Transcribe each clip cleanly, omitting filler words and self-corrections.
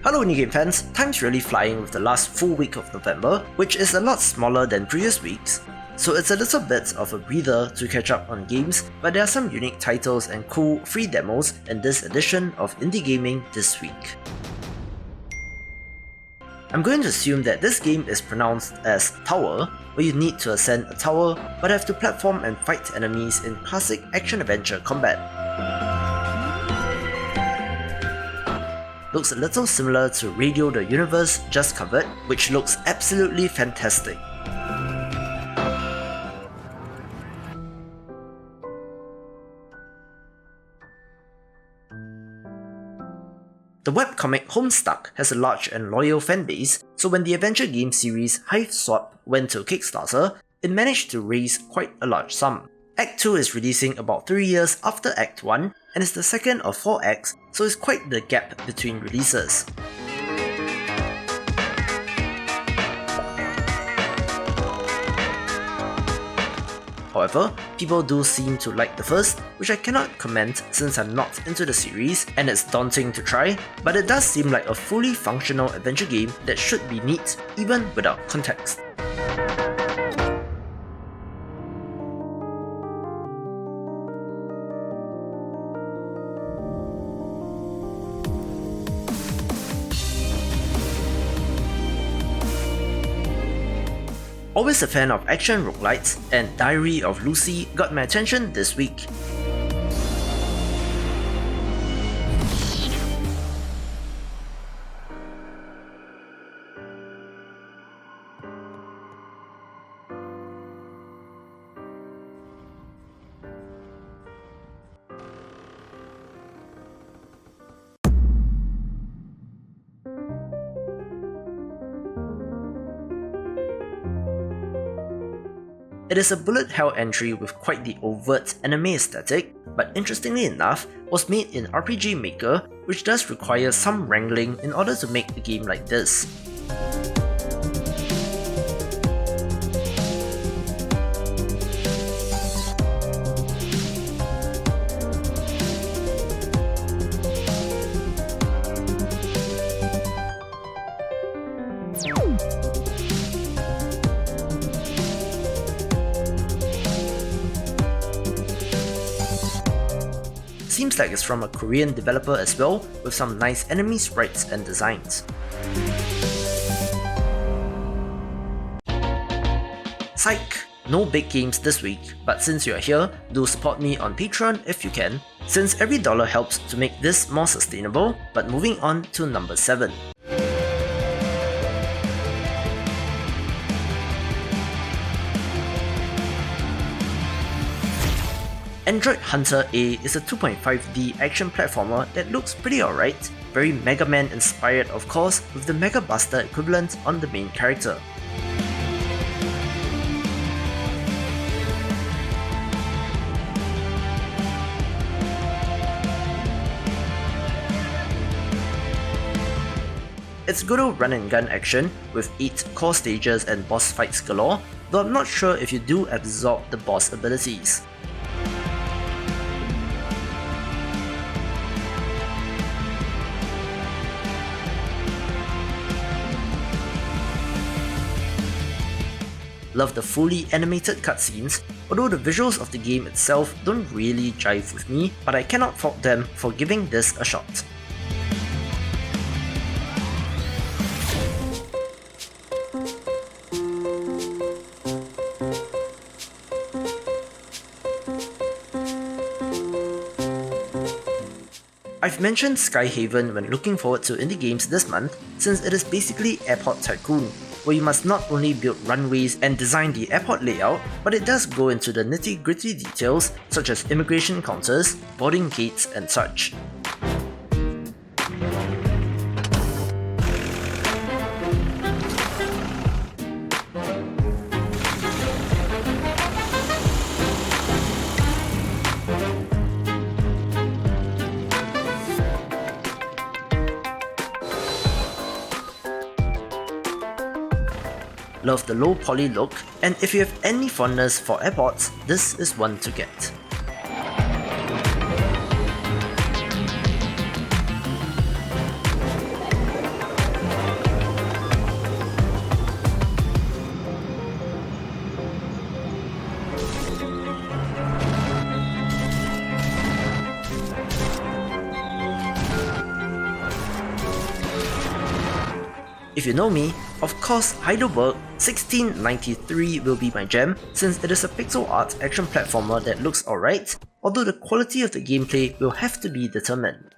Hello New Game fans, time's really flying with the last full week of November, which is a lot smaller than previous weeks, so it's a little bit of a breather to catch up on games, but there are some unique titles and cool free demos in this edition of Indie Gaming this week. I'm going to assume that this game is pronounced as Tower, where you need to ascend a tower but have to platform and fight enemies in classic action-adventure combat. Looks a little similar to Radio the Universe just covered, which looks absolutely fantastic. The webcomic Homestuck has a large and loyal fanbase, so when the adventure game series HIVESWAP went to Kickstarter, it managed to raise quite a large sum. Act 2 is releasing about 3 years after Act 1 and is the second of 4 acts, so it's quite the gap between releases. However, people do seem to like the first, which I cannot comment since I'm not into the series and it's daunting to try, but it does seem like a fully functional adventure game that should be neat even without context. Always a fan of action roguelites, and Diary of Lucie got my attention this week. It is a bullet hell entry with quite the overt anime aesthetic, but interestingly enough, was made in RPG Maker, which does require some wrangling in order to make a game like this. Seems like it's from a Korean developer as well, with some nice enemy sprites and designs. Psych! No big games this week, but since you're here, do support me on Patreon if you can, since every dollar helps to make this more sustainable. But moving on to number 7. Android Hunter A is a 2.5D action platformer that looks pretty alright, very Mega Man inspired of course, with the Mega Buster equivalent on the main character. It's good old run and gun action with 8 core stages and boss fights galore, though I'm not sure if you do absorb the boss abilities. Love the fully animated cutscenes, although the visuals of the game itself don't really jive with me, but I cannot fault them for giving this a shot. I've mentioned Skyhaven when looking forward to indie games this month, since it is basically Airport Tycoon, where you must not only build runways and design the airport layout, but it does go into the nitty-gritty details such as immigration counters, boarding gates and such. Love the low poly look, and if you have any fondness for airports, this is one to get. If you know me, of course Heidelberg 1693 will be my jam since it is a pixel art action platformer that looks alright, although the quality of the gameplay will have to be determined.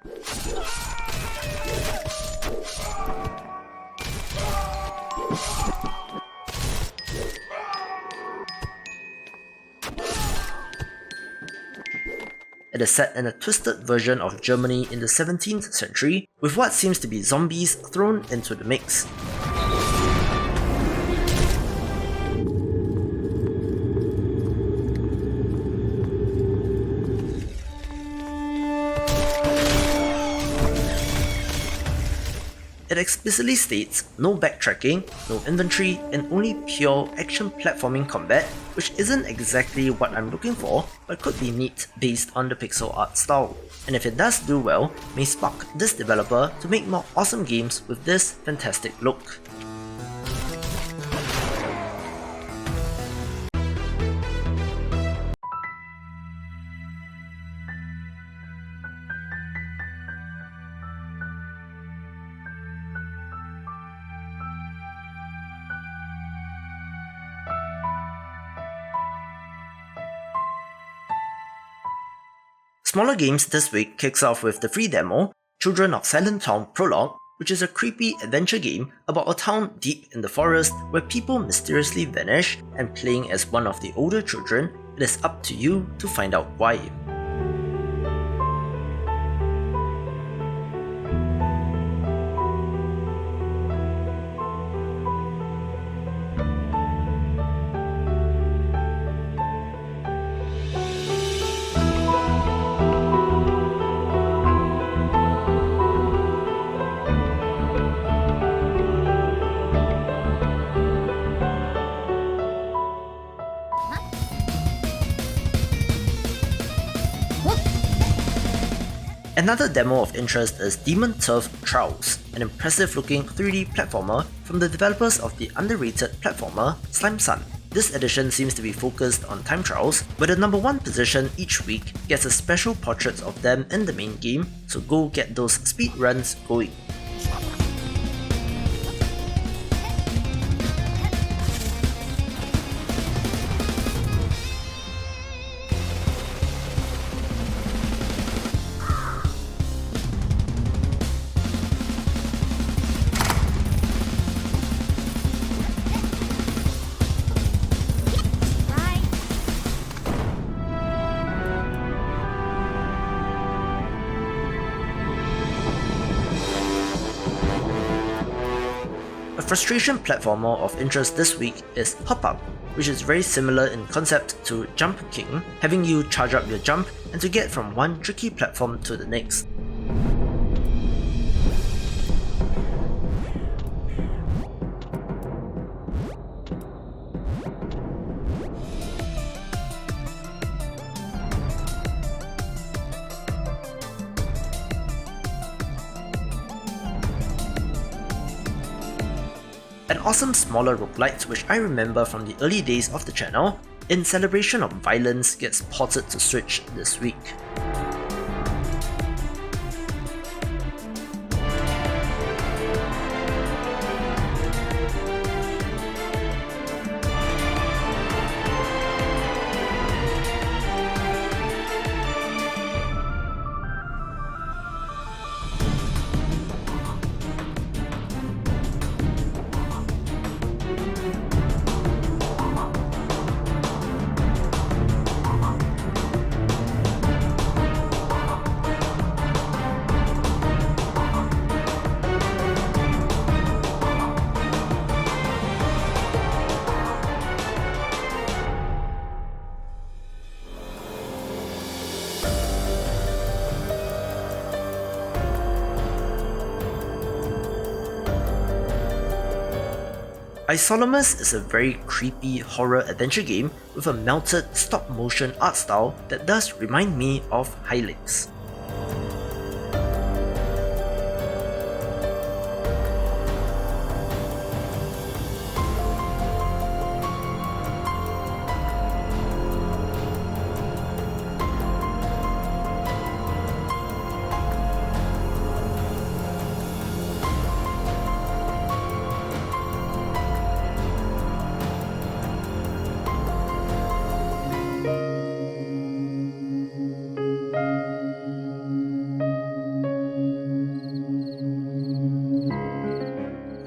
It is set in a twisted version of Germany in the 17th century, with what seems to be zombies thrown into the mix. It explicitly states no backtracking, no inventory, and only pure action platforming combat, which isn't exactly what I'm looking for, but could be neat based on the pixel art style. And if it does do well, may spark this developer to make more awesome games with this fantastic look. Smaller games this week kicks off with the free demo, Children of Silentown Prologue, which is a creepy adventure game about a town deep in the forest where people mysteriously vanish, and playing as one of the older children, it is up to you to find out why. Another demo of interest is Demon Turf Trials, an impressive looking 3D platformer from the developers of the underrated platformer Slimesun. This edition seems to be focused on time trials, where the number 1 position each week gets a special portrait of them in the main game, so go get those speed runs going. A frustration platformer of interest this week is Hoppup, which is very similar in concept to Jump King, having you charge up your jump and to get from one tricky platform to the next. An awesome smaller roguelite which I remember from the early days of the channel, In Celebration of Violence gets ported to Switch this week. Isolomus is a very creepy horror adventure game with a melted stop-motion art style that does remind me of Heidelberg.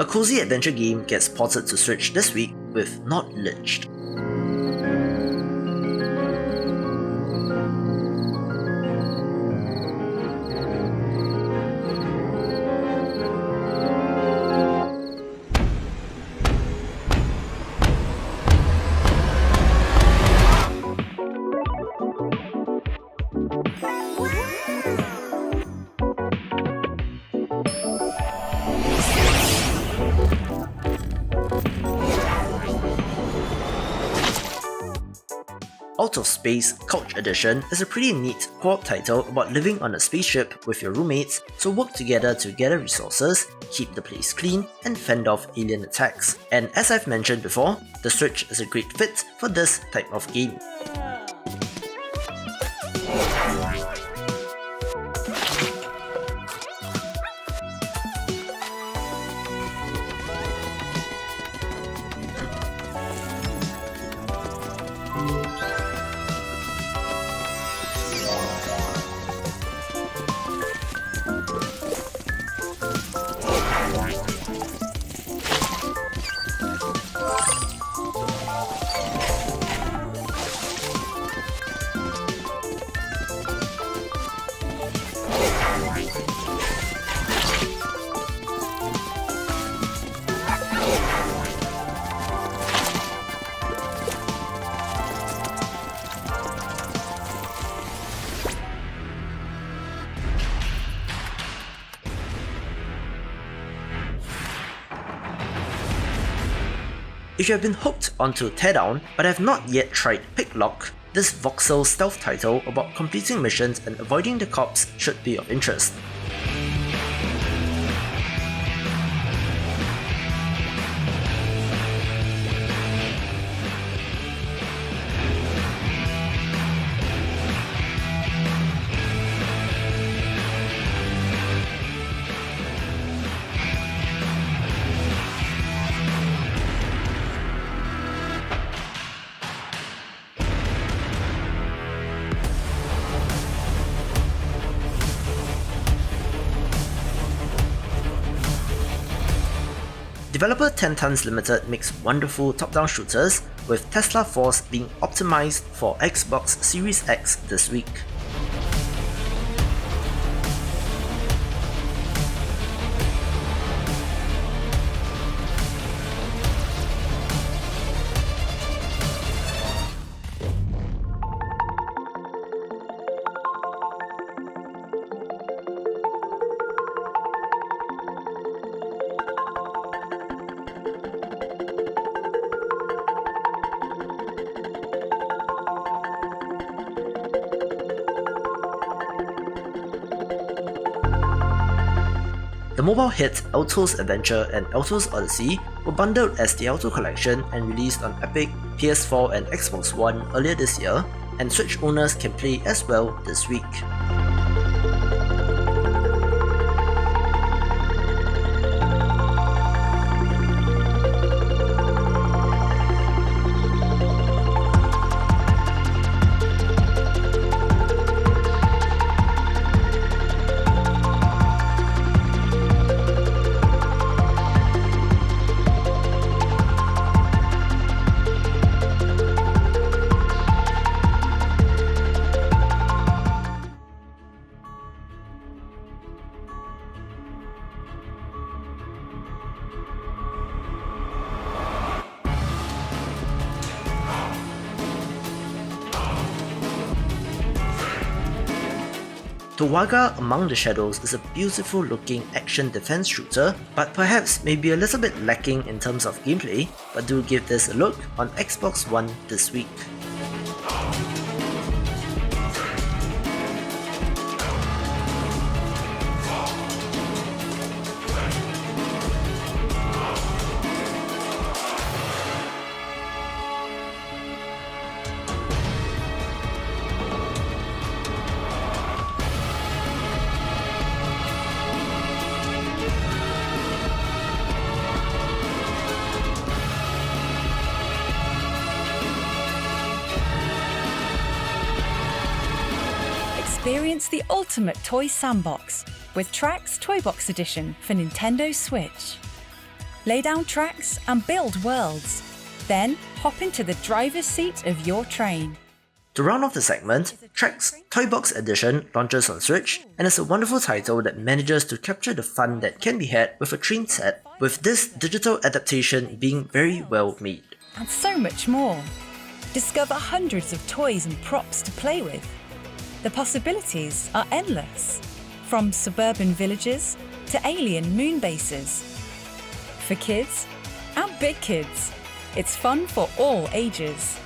A cozy adventure game gets ported to Switch this week with Nordlicht. Out of Space Couch Edition is a pretty neat co-op title about living on a spaceship with your roommates, so work together to gather resources, keep the place clean, and fend off alien attacks. And as I've mentioned before, the Switch is a great fit for this type of game. If you have been hooked onto Teardown but have not yet tried Picklock, this voxel stealth title about completing missions and avoiding the cops should be of interest. Developer 10 Tons Limited makes wonderful top-down shooters, with Tesla Force being optimized for Xbox Series X this week. The mobile hit Alto's Adventure and Alto's Odyssey were bundled as the Alto Collection and released on Epic, PS4 and Xbox One earlier this year, and Switch owners can play as well this week. Towaga Among the Shadows is a beautiful looking action defense shooter, but perhaps may be a little bit lacking in terms of gameplay, but do give this a look on Xbox One this week. Experience the ultimate toy sandbox with Trax Toybox Edition for Nintendo Switch. lay down tracks and build worlds. Then hop into the driver's seat of your train. To round off the segment, Trek's Toybox edition launches on Switch and is a wonderful title that manages to capture the fun that can be had with a train set, with this digital adaptation being very well made. And so much more. Discover hundreds of toys and props to play with. The possibilities are endless, from suburban villages to alien moon bases. For kids and big kids, it's fun for all ages.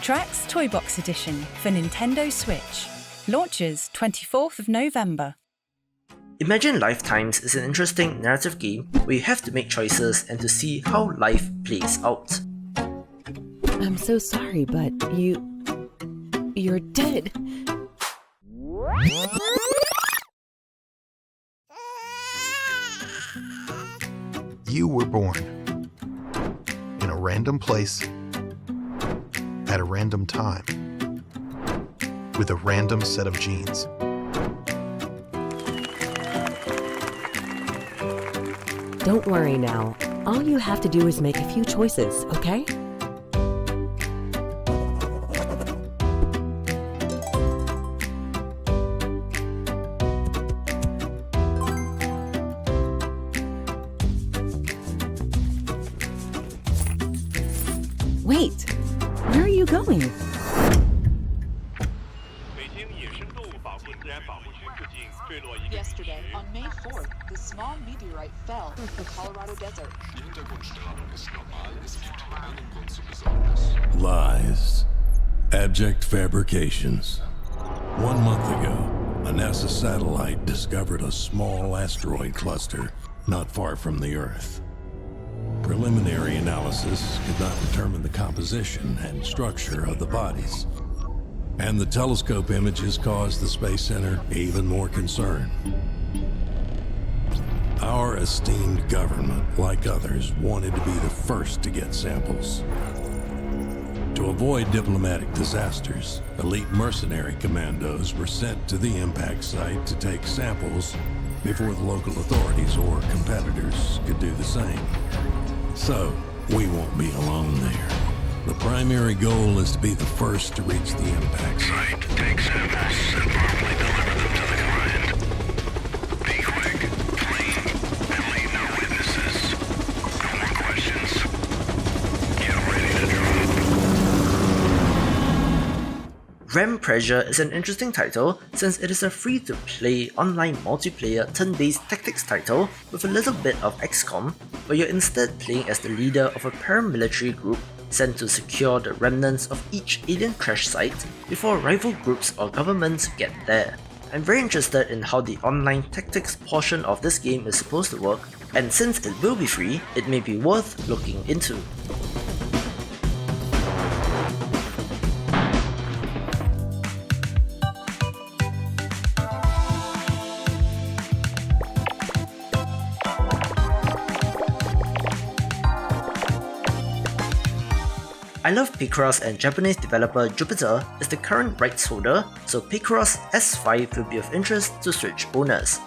Trek's Toybox Edition for Nintendo Switch launches 24th of November. Imagine Lifetimes is an interesting narrative game where you have to make choices and to see how life plays out. I'm so sorry, but you're dead. You were born in a random place at a random time with a random set of genes. Don't worry now. All you have to do is make a few choices, okay? Wait, where are you going? Yesterday, on May 4th, the small meteorite fell in the Colorado desert. Lies. Abject fabrications. 1 month ago, a NASA satellite discovered a small asteroid cluster not far from the Earth. Preliminary analysis could not determine the composition and structure of the bodies, and the telescope images caused the Space Center even more concern. Our esteemed government, like others, wanted to be the first to get samples. To avoid diplomatic disasters, elite mercenary commandos were sent to the impact site to take samples before the local authorities or competitors could do the same. So, we won't be alone there. The primary goal is to be the first to reach the impact site, take samples, and promptly deliver them to the client. Be quick, clean, and leave no witnesses. No more questions. Get ready to drop. Ram Pressure is an interesting title since it is a free-to-play online multiplayer turn-based tactics title with a little bit of XCOM, where you're instead playing as the leader of a paramilitary group sent to secure the remnants of each alien crash site before rival groups or governments get there. I'm very interested in how the online tactics portion of this game is supposed to work, and since it will be free, it may be worth looking into. I Love Picross and Japanese developer Jupiter is the current rights holder, so Picross S5 will be of interest to Switch owners.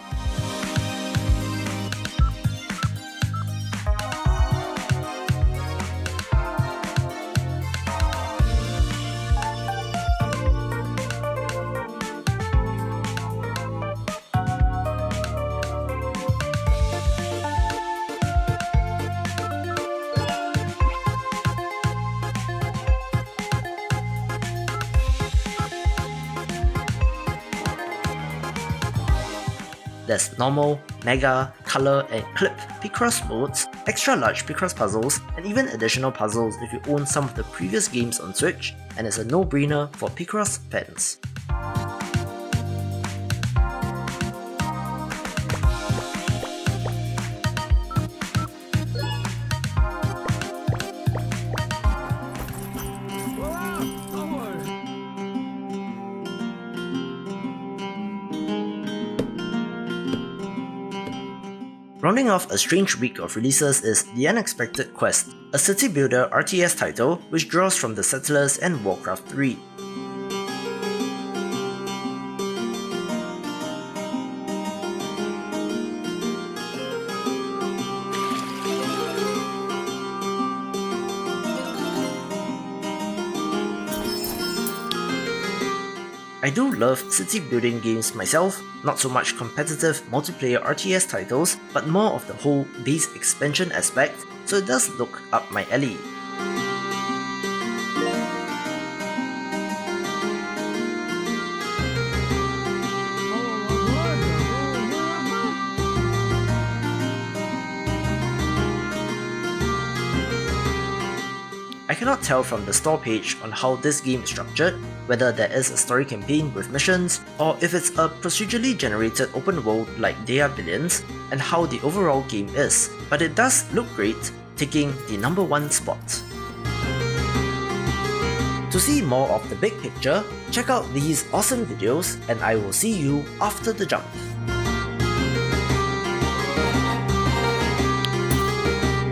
There's normal, mega, color, and clip Picross modes, extra large Picross puzzles, and even additional puzzles if you own some of the previous games on Switch, and it's a no-brainer for Picross fans. Rounding off a strange week of releases is The Unexpected Quest, a city builder RTS title which draws from the Settlers and Warcraft 3. I do love city building games myself, not so much competitive multiplayer RTS titles, but more of the whole base expansion aspect, so it does look up my alley. I cannot tell from the store page on how this game is structured, whether there is a story campaign with missions, or if it's a procedurally generated open world like They Are Billions, and how the overall game is, but it does look great, taking the #1 spot. To see more of the big picture, check out these awesome videos, and I will see you after the jump.